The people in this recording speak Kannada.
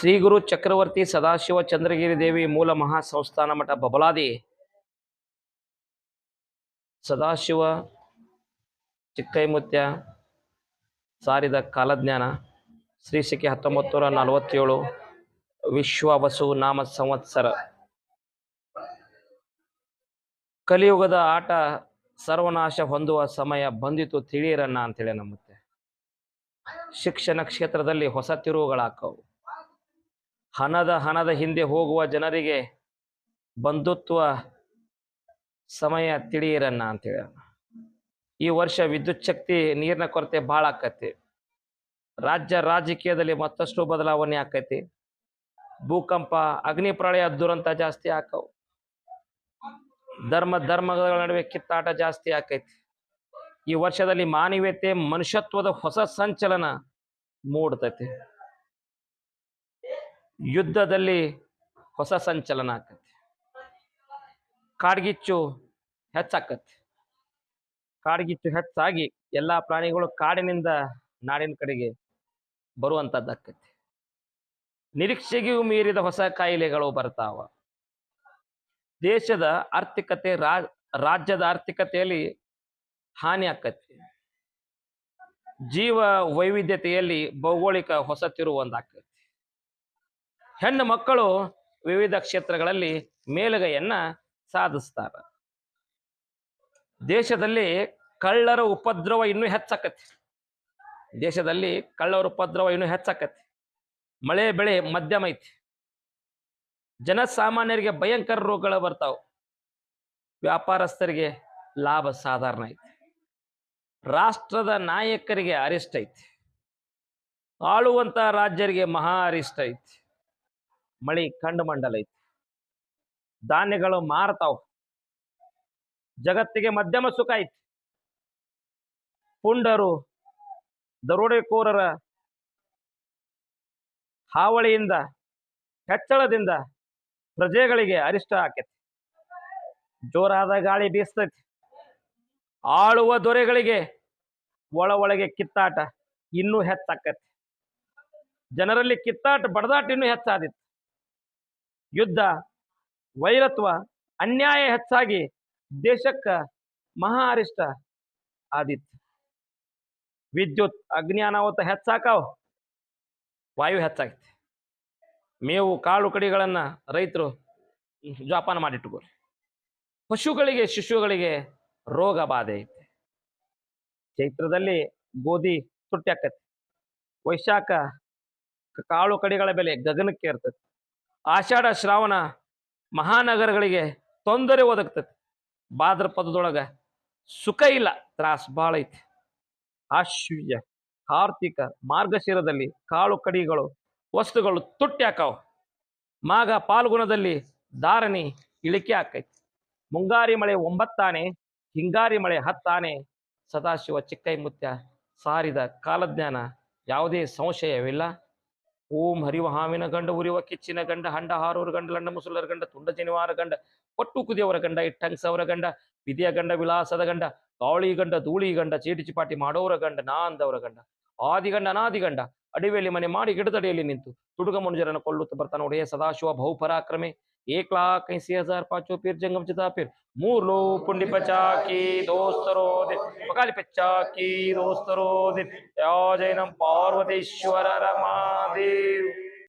ಶ್ರೀ ಗುರು ಚಕ್ರವರ್ತಿ ಸದಾಶಿವ ಚಂದ್ರಗಿರಿ ದೇವಿ ಮೂಲ ಮಹಾಸಂಸ್ಥಾನ ಮಠ ಬಬಲಾದಿ ಸದಾಶಿವ ಚಿಕ್ಕೈಮುತ್ಯ ಸಾರಿದ ಕಾಲಜ್ಞಾನ ಶ್ರೀ ಶಕೆ 1947 ವಿಶ್ವ ವಸು ನಾಮ ಸಂವತ್ಸರ. ಕಲಿಯುಗದ ಆಟ ಸರ್ವನಾಶ ಹೊಂದುವ ಸಮಯ ಬಂದಿತು ತಿಳಿಯಿರನ್ನ ಅಂತೇಳಿ ನಮ್ಮತ್ತೆ. ಶಿಕ್ಷಣ ಕ್ಷೇತ್ರದಲ್ಲಿ ಹೊಸ ತಿರುವುಗಳಾಕವು. ಹಣದ ಹಿಂದೆ ಹೋಗುವ ಜನರಿಗೆ ಬಂಧುತ್ವ ಸಮಯ ತಿಳಿಯಿರನ್ನ ಅಂತೇಳಿ. ಈ ವರ್ಷ ವಿದ್ಯುತ್ ಶಕ್ತಿ ನೀರಿನ ಕೊರತೆ ಭಾಳ ಆಕತಿ. ರಾಜಕೀಯದಲ್ಲಿ ಮತ್ತಷ್ಟು ಬದಲಾವಣೆ ಆಕೈತಿ. ಭೂಕಂಪ, ಅಗ್ನಿ ಪ್ರಳಯ ದುರಂತ ಜಾಸ್ತಿ ಆಕವು. ಧರ್ಮಗಳ ನಡುವೆ ಕಿತ್ತಾಟ ಜಾಸ್ತಿ ಆಕೈತಿ. ಈ ವರ್ಷದಲ್ಲಿ ಮಾನವೀಯತೆ ಮನುಷ್ಯತ್ವದ ಹೊಸ ಸಂಚಲನ ಮೂಡ್ತೈತಿ. ಯುದ್ಧದಲ್ಲಿ ಹೊಸ ಸಂಚಲನ ಆಕತಿ. ಕಾಡ್ಗಿಚ್ಚು ಹೆಚ್ಚಾಕತಿ. ಕಾಡ್ಗಿಚ್ಚು ಹೆಚ್ಚಾಗಿ ಎಲ್ಲಾ ಪ್ರಾಣಿಗಳು ಕಾಡಿನಿಂದ ನಾಡಿನ ಕಡೆಗೆ ಬರುವಂತದ್ದಾಕತಿ. ನಿರೀಕ್ಷೆಗೂ ಮೀರಿದ ಹೊಸ ಕಾಯಿಲೆಗಳು ಬರ್ತಾವ. ದೇಶದ ಆರ್ಥಿಕತೆ, ರಾಜ್ಯದ ಆರ್ಥಿಕತೆಯಲ್ಲಿ ಹಾನಿ ಆಕತಿ. ಜೀವ ವೈವಿಧ್ಯತೆಯಲ್ಲಿ ಭೌಗೋಳಿಕ ಹೊಸ ತಿರುವು ಒಂದಾಕತಿ. ಹೆಣ್ಣು ಮಕ್ಕಳು ವಿವಿಧ ಕ್ಷೇತ್ರಗಳಲ್ಲಿ ಮೇಲುಗೈಯನ್ನ ಸಾಧಿಸ್ತಾರ. ದೇಶದಲ್ಲಿ ಕಳ್ಳರ ಉಪದ್ರವ ಇನ್ನೂ ಹೆಚ್ಚಾಕತಿ. ಮಳೆ ಬೆಳೆ ಮಧ್ಯಮ ಐತಿ. ಜನಸಾಮಾನ್ಯರಿಗೆ ಭಯಂಕರ ರೋಗಗಳು ಬರ್ತಾವ. ವ್ಯಾಪಾರಸ್ಥರಿಗೆ ಲಾಭ ಸಾಧಾರಣ ಐತಿ. ರಾಷ್ಟ್ರದ ನಾಯಕರಿಗೆ ಅರಿಷ್ಟ ಐತಿ. ಆಳುವಂತ ರಾಜ್ಯರಿಗೆ ಮಹಾ ಅರಿಷ್ಟ ಐತಿ. ಮಳಿ ಕಂಡು ಮಂಡಲ ಐತಿ. ಧಾನ್ಯಗಳು ಮಾರ್ತಾವ. ಜಗತ್ತಿಗೆ ಮಧ್ಯಮ ಸುಖ ಐತಿ. ಪುಂಡರು, ದರೋಡೆಕೋರರ ಹಾವಳಿಯಿಂದ, ಹೆಚ್ಚಳದಿಂದ ಪ್ರಜೆಗಳಿಗೆ ಅರಿಷ್ಟ ಆಕೈತಿ. ಜೋರಾದ ಗಾಳಿ ಬೀಸ್ತೈತಿ. ಆಳುವ ದೊರೆಗಳಿಗೆ ಒಳಗೆ ಕಿತ್ತಾಟ ಇನ್ನೂ ಹೆಚ್ಚಾಕೈತಿ. ಜನರಲ್ಲಿ ಕಿತ್ತಾಟ, ಬಡದಾಟ ಇನ್ನೂ ಹೆಚ್ಚಾದಿತ್ತು. ಯುದ್ಧ, ವೈರತ್ವ, ಅನ್ಯಾಯ ಹೆಚ್ಚಾಗಿ ದೇಶಕ್ಕ ಮಹಾ ಅರಿಷ್ಟ ಆದಿತ್ತು. ವಿದ್ಯುತ್, ಅಗ್ನಿ ಅನಾಹುತ ಹೆಚ್ಚಾಕಾವ. ವಾಯು ಹೆಚ್ಚಾಗೈತಿ. ಮೇವು, ಕಾಳು ಕಡಿಗಳನ್ನ ರೈತರು ಜೋಪಾನ ಮಾಡಿಟ್ಟುಕೋರಿ. ಪಶುಗಳಿಗೆ, ಶಿಶುಗಳಿಗೆ ರೋಗ ಬಾಧೆ ಐತಿ. ಚೈತ್ರದಲ್ಲಿ ಗೋಧಿ ತುಟ್ಟಿ ಆಕತಿ. ವೈಶಾಖ ಕಾಳು ಕಡಿಗಳ ಬೆಲೆ ಗಗನಕ್ಕೆ ಇರ್ತೈತಿ. ಆಷಾಢ, ಶ್ರಾವಣ ಮಹಾನಗರಗಳಿಗೆ ತೊಂದರೆ ಒದಗ್ತೈತಿ. ಭಾದ್ರಪದದೊಳಗ ಸುಖ ಇಲ್ಲ, ತ್ರಾಸ ಭಾಳ ಐತಿ. ಆಶ್ವೀಜ, ಕಾರ್ತಿಕ, ಮಾರ್ಗಶಿರದಲ್ಲಿ ಕಾಳು ಕಡಿಗಳು ವಸ್ತುಗಳು ತುಟ್ಟಿ ಹಾಕಾವ. ಮಾಘ, ಪಾಲ್ಗುಣದಲ್ಲಿ ಧಾರಣಿ ಇಳಿಕೆ ಆಕೈತಿ. ಮುಂಗಾರಿ ಮಳೆ 9 ಆನೆ, ಹಿಂಗಾರಿ ಮಳೆ 10 ಆನೆ. ಸದಾಶಿವ ಚಿಕ್ಕೈಮುತ್ಯ ಸಾರಿದ ಕಾಲಜ್ಞಾನ, ಯಾವುದೇ ಸಂಶಯವಿಲ್ಲ. ಓಂ ಹರಿವ ಹಾವಿನ ಗಂಡ, ಉರಿವ ಕಿಚ್ಚಿನ ಗಂಡ, ಹಂಡ ಹಾರೂರ ಗಂಡ, ಲಂಡ ಮುಸುಲರ ಗಂಡ, ತುಂಡ ಜನಿವಾರ ಗಂಡ, ಕೊಟ್ಟು ಕುದಿಯವರ ಗಂಡ, ಇಟ್ಟಂಗ್ಸವರ ಗಂಡ, ವಿಧಿಯ ಗಂಡ, ವಿಲಾಸದ ಗಂಡ, ಗಾಳಿ ಗಂಡ, ಧೂಳಿ ಗಂಡ, ಚೀಟಿ ಚಿಪಾಟಿ ಮಾಡೋರ ಗಂಡ, ನಾಂದವರ ಗಂಡ, ಆದಿಗಂಡ, ಅನಾದಿಗಂಡ, ಅಡಿವೆಯಲ್ಲಿ ಮನೆ ಮಾಡಿ ಗಿಡದಡಿಯಲ್ಲಿ ನಿಂತು ತುಡುಗ ಮನುಜರನ್ನು ಕೊಲ್ಲುತ್ತಾ ಬರ್ತಾನೆ ಒಡೆಯ ಸದಾಶಿವ ಬಹುಪರಾಕ್ರಮೆ. 1,80,000 पाँचों पीर जंगम चिता पीर, 3 लो पुंडी पचा की दोस्तरो दिन, पकाली पचा की दोस्तरो दिन, जय नम पार्वतीश्वर रमादेव।